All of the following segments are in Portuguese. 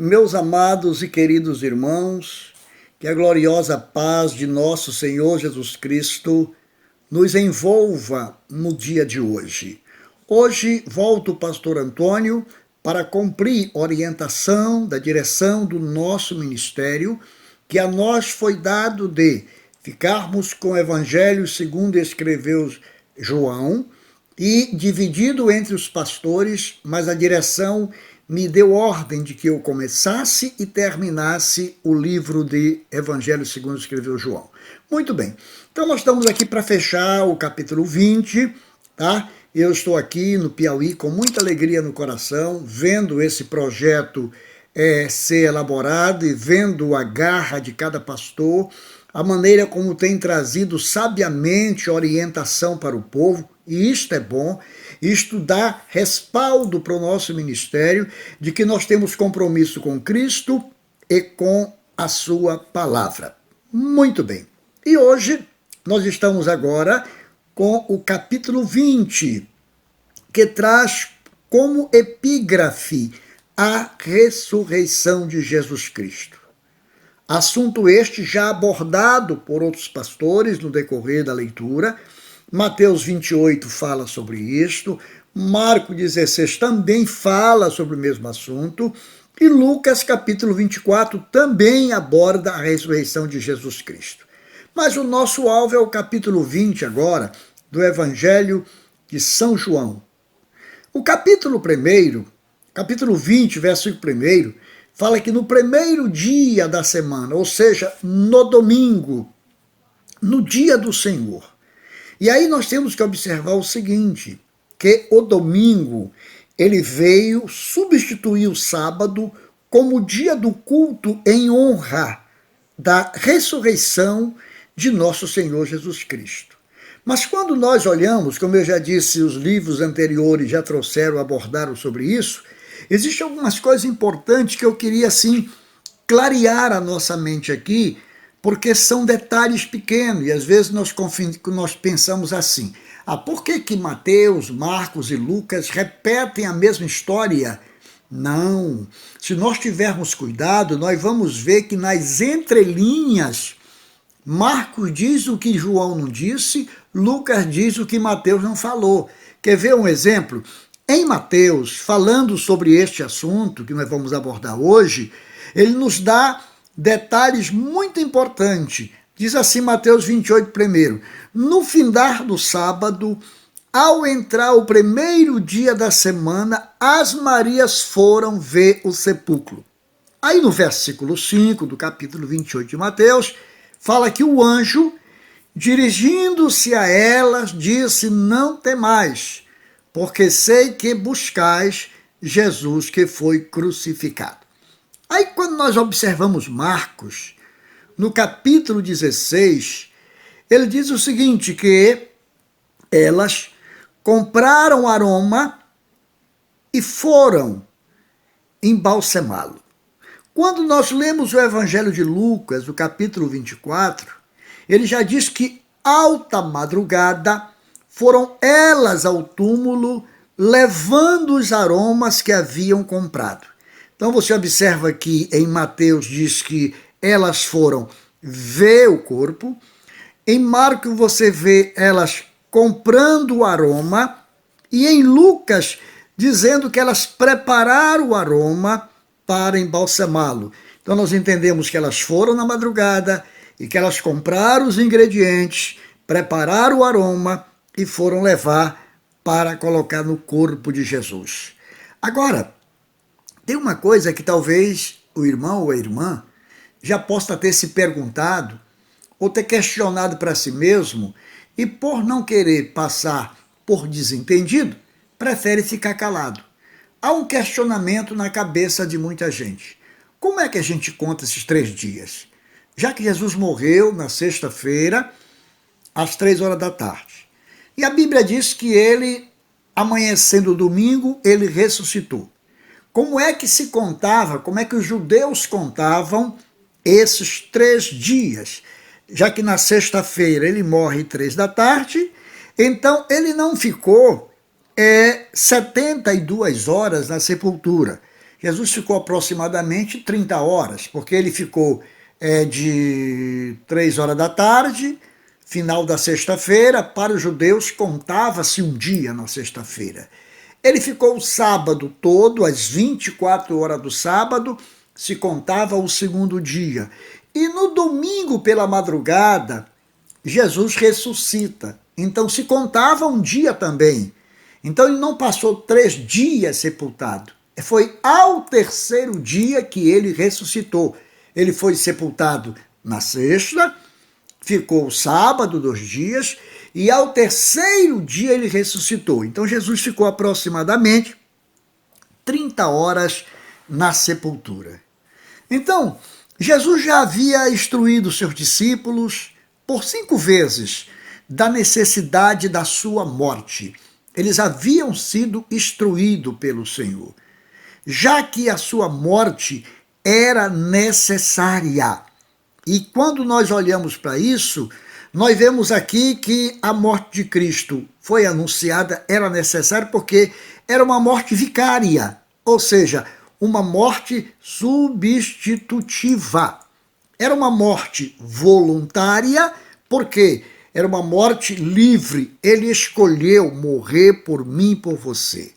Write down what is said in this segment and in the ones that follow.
Meus amados e queridos irmãos, que a gloriosa paz de nosso Senhor Jesus Cristo nos envolva no dia de hoje. Hoje volta o pastor Antônio para cumprir orientação da direção do nosso ministério, que a nós foi dado de ficarmos com o Evangelho segundo escreveu João, e dividido entre os pastores, mas a direção me deu ordem de que eu começasse e terminasse o livro de Evangelho segundo escreveu João. Muito bem, então nós estamos aqui para fechar o capítulo 20, tá? Eu estou aqui no Piauí com muita alegria no coração, vendo esse projeto ser elaborado e vendo a garra de cada pastor, a maneira como tem trazido sabiamente orientação para o povo, e isto é bom, isto dá respaldo para o nosso ministério de que nós temos compromisso com Cristo e com a sua palavra. Muito bem, e hoje nós estamos agora com o capítulo 20, que traz como epígrafe a ressurreição de Jesus Cristo. Assunto este já abordado por outros pastores no decorrer da leitura. Mateus 28 fala sobre isto, Marcos 16 também fala sobre o mesmo assunto, e Lucas capítulo 24 também aborda a ressurreição de Jesus Cristo. Mas o nosso alvo é o capítulo 20 agora, do Evangelho de São João. O capítulo 1, capítulo 20, versículo 1, fala que no primeiro dia da semana, ou seja, no domingo, no dia do Senhor. E aí nós temos que observar o seguinte, que o domingo, ele veio substituir o sábado como dia do culto em honra da ressurreição de nosso Senhor Jesus Cristo. Mas quando nós olhamos, como eu já disse, os livros anteriores já abordaram sobre isso, existem algumas coisas importantes que eu queria, assim, clarear a nossa mente aqui, porque são detalhes pequenos, e às vezes nós pensamos assim, por que Mateus, Marcos e Lucas repetem a mesma história? Não, se nós tivermos cuidado, nós vamos ver que nas entrelinhas, Marcos diz o que João não disse, Lucas diz o que Mateus não falou. Quer ver um exemplo? Em Mateus, falando sobre este assunto que nós vamos abordar hoje, ele nos dá detalhes muito importantes. Diz assim Mateus 28, primeiro, no findar do sábado, ao entrar o primeiro dia da semana, as Marias foram ver o sepulcro. Aí no versículo 5 do capítulo 28 de Mateus, fala que o anjo, dirigindo-se a elas, disse, não temais, porque sei que buscais Jesus que foi crucificado. Aí quando nós observamos Marcos, no capítulo 16, ele diz o seguinte, que elas compraram aroma e foram embalsamá-lo. Quando nós lemos o Evangelho de Lucas, o capítulo 24, ele já diz que alta madrugada foram elas ao túmulo levando os aromas que haviam comprado. Então você observa que em Mateus diz que elas foram ver o corpo, em Marcos você vê elas comprando o aroma, e em Lucas dizendo que elas prepararam o aroma para embalsamá-lo. Então nós entendemos que elas foram na madrugada e que elas compraram os ingredientes, prepararam o aroma e foram levar para colocar no corpo de Jesus. Agora, tem uma coisa que talvez o irmão ou a irmã já possa ter se perguntado ou ter questionado para si mesmo e por não querer passar por desentendido, prefere ficar calado. Há um questionamento na cabeça de muita gente. Como é que a gente conta esses 3 dias? Já que Jesus morreu na sexta-feira, às 3 horas da tarde. E a Bíblia diz que ele, amanhecendo o domingo, ele ressuscitou. Como é que se contava, como é que os judeus contavam esses 3 dias? Já que na sexta-feira ele morre 3 da tarde, então ele não ficou 72 horas na sepultura. Jesus ficou aproximadamente 30 horas, porque ele ficou de 3 horas da tarde, final da sexta-feira. Para os judeus contava-se um dia na sexta-feira. Ele ficou o sábado todo, às 24 horas do sábado, se contava o segundo dia. E no domingo pela madrugada, Jesus ressuscita. Então se contava um dia também. Então ele não passou 3 dias sepultado. Foi ao terceiro dia que ele ressuscitou. Ele foi sepultado na sexta, ficou o sábado 2 dias, e ao terceiro dia ele ressuscitou. Então Jesus ficou aproximadamente 30 horas na sepultura. Então, Jesus já havia instruído seus discípulos por 5 vezes da necessidade da sua morte. Eles haviam sido instruídos pelo Senhor, já que a sua morte era necessária. E quando nós olhamos para isso, nós vemos aqui que a morte de Cristo foi anunciada, era necessária porque era uma morte vicária, ou seja, uma morte substitutiva. Era uma morte voluntária, porque era uma morte livre. Ele escolheu morrer por mim e por você.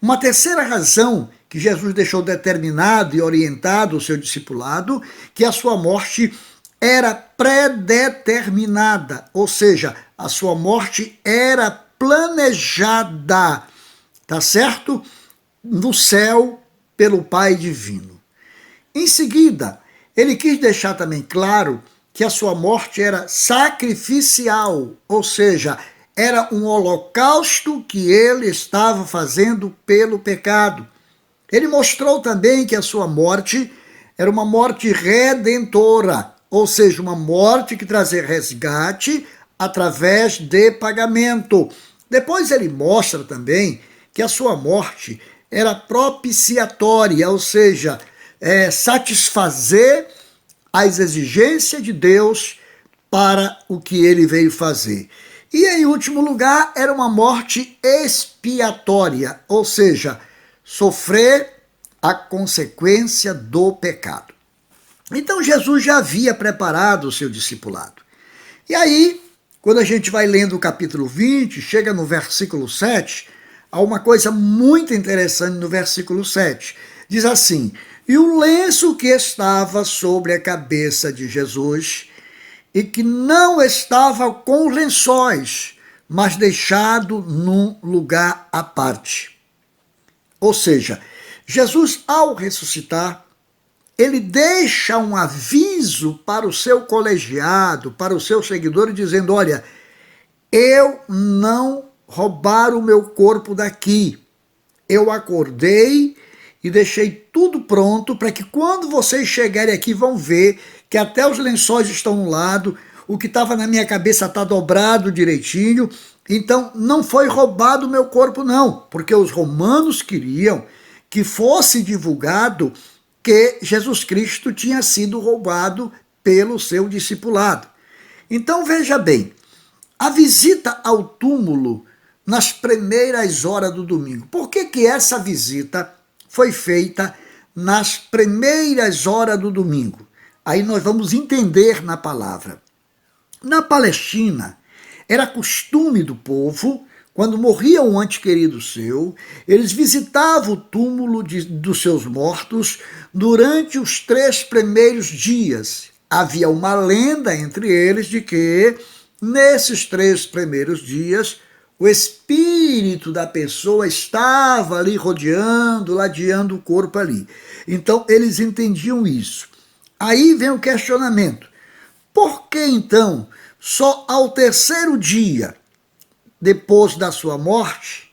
Uma terceira razão que Jesus deixou determinado e orientado o seu discipulado, que a sua morte era predeterminada, ou seja, a sua morte era planejada, tá certo? No céu, pelo Pai Divino. Em seguida, ele quis deixar também claro que a sua morte era sacrificial, ou seja, era um holocausto que ele estava fazendo pelo pecado. Ele mostrou também que a sua morte era uma morte redentora, ou seja, uma morte que trazia resgate através de pagamento. Depois ele mostra também que a sua morte era propiciatória, ou seja, satisfazer as exigências de Deus para o que ele veio fazer. E em último lugar, era uma morte expiatória, ou seja, sofrer a consequência do pecado. Então Jesus já havia preparado o seu discipulado. E aí, quando a gente vai lendo o capítulo 20, chega no versículo 7, há uma coisa muito interessante no versículo 7. Diz assim: e o lenço que estava sobre a cabeça de Jesus, e que não estava com lençóis, mas deixado num lugar à parte. Ou seja, Jesus, ao ressuscitar, ele deixa um aviso para o seu colegiado, para o seu seguidor, dizendo: olha, eu não roubaram o meu corpo daqui. Eu acordei e deixei tudo pronto para que quando vocês chegarem aqui vão ver que até os lençóis estão no lado, o que estava na minha cabeça está dobrado direitinho. Então não foi roubado o meu corpo não, porque os romanos queriam que fosse divulgado que Jesus Cristo tinha sido roubado pelo seu discipulado. Então veja bem, a visita ao túmulo nas primeiras horas do domingo. Por que essa visita foi feita nas primeiras horas do domingo? Aí nós vamos entender na palavra. Na Palestina, era costume do povo, quando morria um ente querido seu, eles visitavam o túmulo dos seus mortos durante os 3 primeiros dias. Havia uma lenda entre eles de que, nesses 3 primeiros dias, o espírito da pessoa estava ali rodeando, ladeando o corpo ali. Então, eles entendiam isso. Aí vem o questionamento. Por que, então, só ao terceiro dia, depois da sua morte,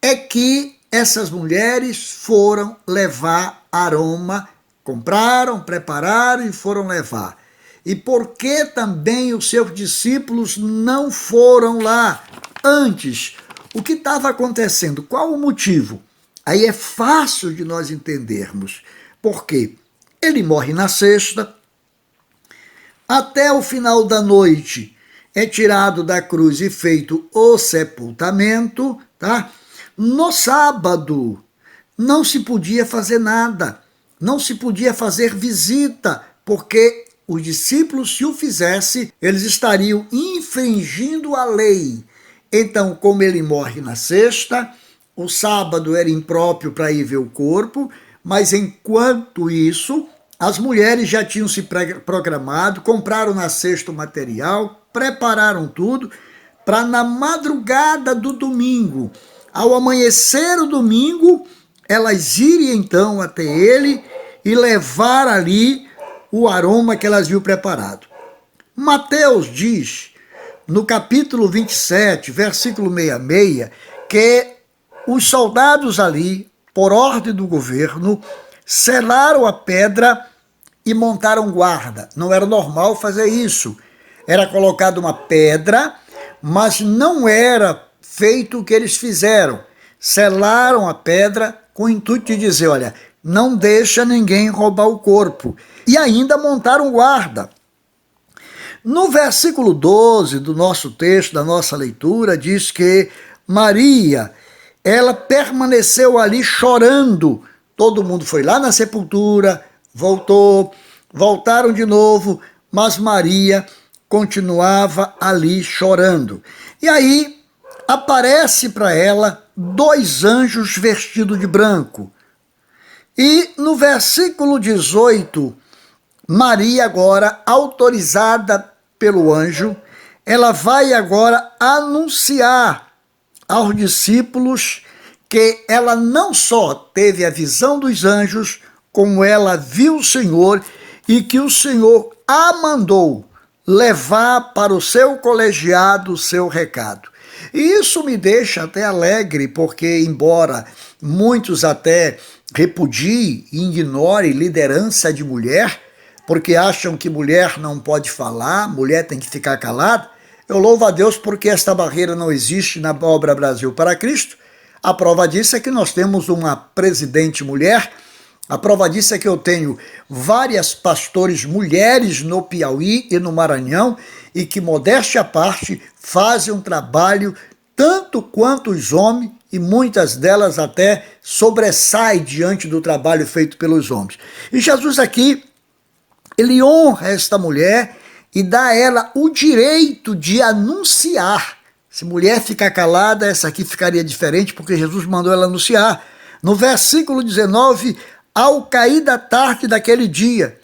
é que essas mulheres foram levar aroma, compraram, prepararam e foram levar? E por que também os seus discípulos não foram lá antes? O que estava acontecendo? Qual o motivo? Aí é fácil de nós entendermos. Por quê? Ele morre na sexta, até o final da noite é tirado da cruz e feito o sepultamento, tá? No sábado não se podia fazer nada, não se podia fazer visita, porque os discípulos, se o fizesse, eles estariam infringindo a lei. Então, como ele morre na sexta, o sábado era impróprio para ir ver o corpo, mas enquanto isso, as mulheres já tinham se programado, compraram na sexta o material, prepararam tudo, para na madrugada do domingo, ao amanhecer o domingo, elas irem então até ele e levar ali o aroma que elas viu preparado. Mateus diz, no capítulo 27, versículo 66, que os soldados ali, por ordem do governo, selaram a pedra e montaram guarda. Não era normal fazer isso. Era colocada uma pedra, mas não era feito o que eles fizeram. Selaram a pedra com o intuito de dizer, olha, não deixa ninguém roubar o corpo. E ainda montaram guarda. No versículo 12 do nosso texto, da nossa leitura, diz que Maria, ela permaneceu ali chorando. Todo mundo foi lá na sepultura, voltaram de novo, mas Maria continuava ali chorando. E aí aparece para ela 2 anjos vestidos de branco. E no versículo 18, Maria agora, autorizada pelo anjo, ela vai agora anunciar aos discípulos que ela não só teve a visão dos anjos, como ela viu o Senhor e que o Senhor a mandou levar para o seu colegiado o seu recado. E isso me deixa até alegre, porque embora muitos até repudiem e ignorem liderança de mulher, porque acham que mulher não pode falar, mulher tem que ficar calada, eu louvo a Deus porque esta barreira não existe na obra Brasil para Cristo. A prova disso é que nós temos uma presidente mulher, a prova disso é que eu tenho várias pastores mulheres no Piauí e no Maranhão e que, modéstia à parte, fazem um trabalho tanto quanto os homens e muitas delas até sobressaem diante do trabalho feito pelos homens. E Jesus aqui, ele honra esta mulher e dá a ela o direito de anunciar. Se mulher ficar calada, essa aqui ficaria diferente, porque Jesus mandou ela anunciar. No versículo 19, ao cair da tarde daquele dia,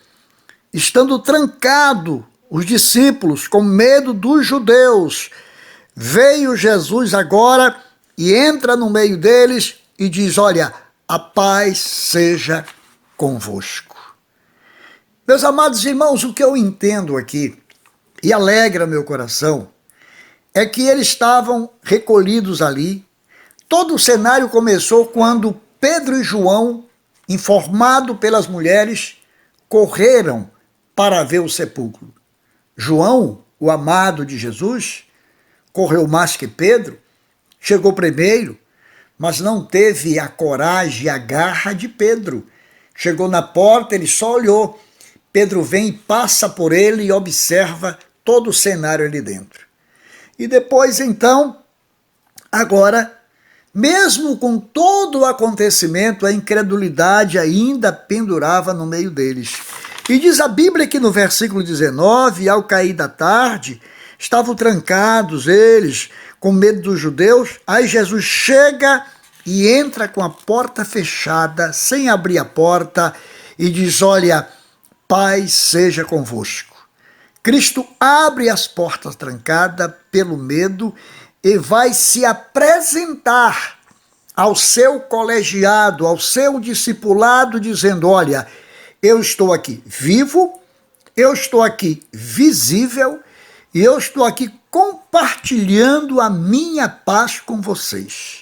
estando trancado os discípulos com medo dos judeus, veio Jesus agora e entra no meio deles e diz, olha, a paz seja convosco. Meus amados irmãos, o que eu entendo aqui, e alegra meu coração, é que eles estavam recolhidos ali. Todo o cenário começou quando Pedro e João, informado pelas mulheres, correram para ver o sepulcro. João, o amado de Jesus, correu mais que Pedro, chegou primeiro, mas não teve a coragem e a garra de Pedro. Chegou na porta, ele só olhou. Pedro vem e passa por ele e observa todo o cenário ali dentro. E depois, então, agora, mesmo com todo o acontecimento, a incredulidade ainda pendurava no meio deles. E diz a Bíblia que no versículo 19, ao cair da tarde, estavam trancados eles, com medo dos judeus. Aí Jesus chega e entra com a porta fechada, sem abrir a porta, e diz, olha, paz seja convosco. Cristo abre as portas trancadas pelo medo e vai se apresentar ao seu colegiado, ao seu discipulado, dizendo, olha, eu estou aqui vivo, eu estou aqui visível e eu estou aqui compartilhando a minha paz com vocês.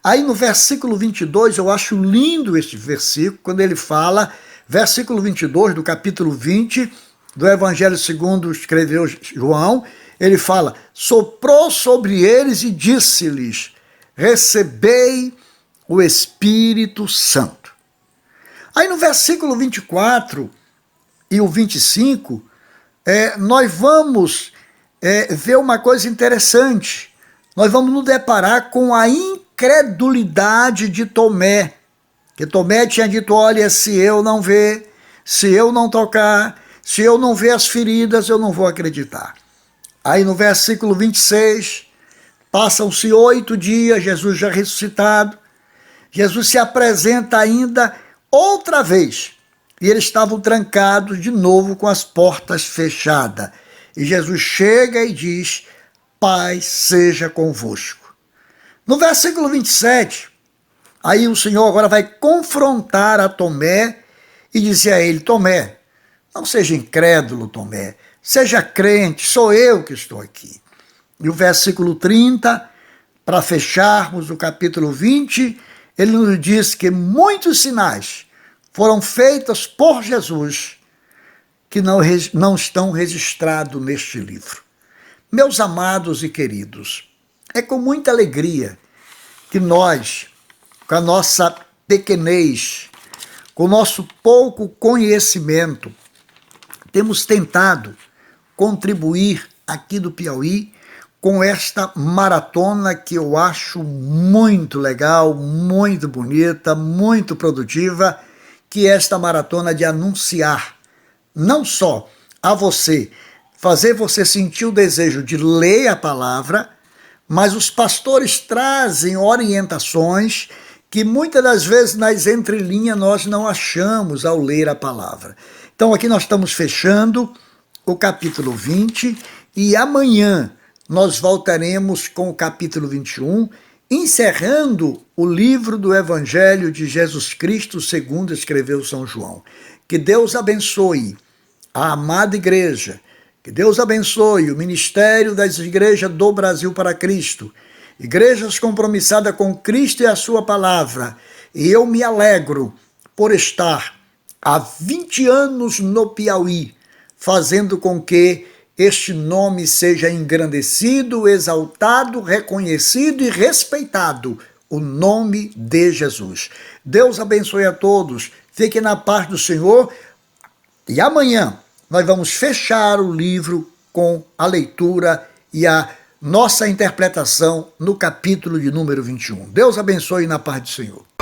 Aí no versículo 22, eu acho lindo este versículo, quando ele fala, versículo 22 do capítulo 20 do Evangelho segundo escreveu João, ele fala, soprou sobre eles e disse-lhes, recebei o Espírito Santo. Aí no versículo 24 e o 25, nós vamos ver uma coisa interessante. Nós vamos nos deparar com a incredulidade de Tomé. Que Tomé tinha dito, olha, se eu não ver, se eu não tocar, se eu não ver as feridas, eu não vou acreditar. Aí no versículo 26, passam-se 8 dias, Jesus já ressuscitado, Jesus se apresenta ainda outra vez, e eles estavam trancados de novo com as portas fechadas. E Jesus chega e diz, paz seja convosco. No versículo 27, aí o Senhor agora vai confrontar a Tomé e dizer a ele, Tomé, não seja incrédulo, Tomé, seja crente, sou eu que estou aqui. E o versículo 30, para fecharmos o capítulo 20, ele nos diz que muitos sinais foram feitos por Jesus que não estão registrados neste livro. Meus amados e queridos, é com muita alegria que nós, com a nossa pequenez, com o nosso pouco conhecimento, temos tentado contribuir aqui do Piauí com esta maratona que eu acho muito legal, muito bonita, muito produtiva, que é esta maratona de anunciar, não só a você, fazer você sentir o desejo de ler a palavra, mas os pastores trazem orientações que muitas das vezes nas entrelinhas nós não achamos ao ler a palavra. Então aqui nós estamos fechando o capítulo 20 e amanhã nós voltaremos com o capítulo 21, encerrando o livro do Evangelho de Jesus Cristo segundo escreveu São João. Que Deus abençoe a amada igreja, que Deus abençoe o ministério das igrejas do Brasil para Cristo, igrejas compromissadas com Cristo e a sua palavra. E eu me alegro por estar há 20 anos no Piauí, fazendo com que este nome seja engrandecido, exaltado, reconhecido e respeitado, o nome de Jesus. Deus abençoe a todos, fiquem na paz do Senhor e amanhã nós vamos fechar o livro com a leitura e a nossa interpretação no capítulo de número 21. Deus abençoe na paz do Senhor.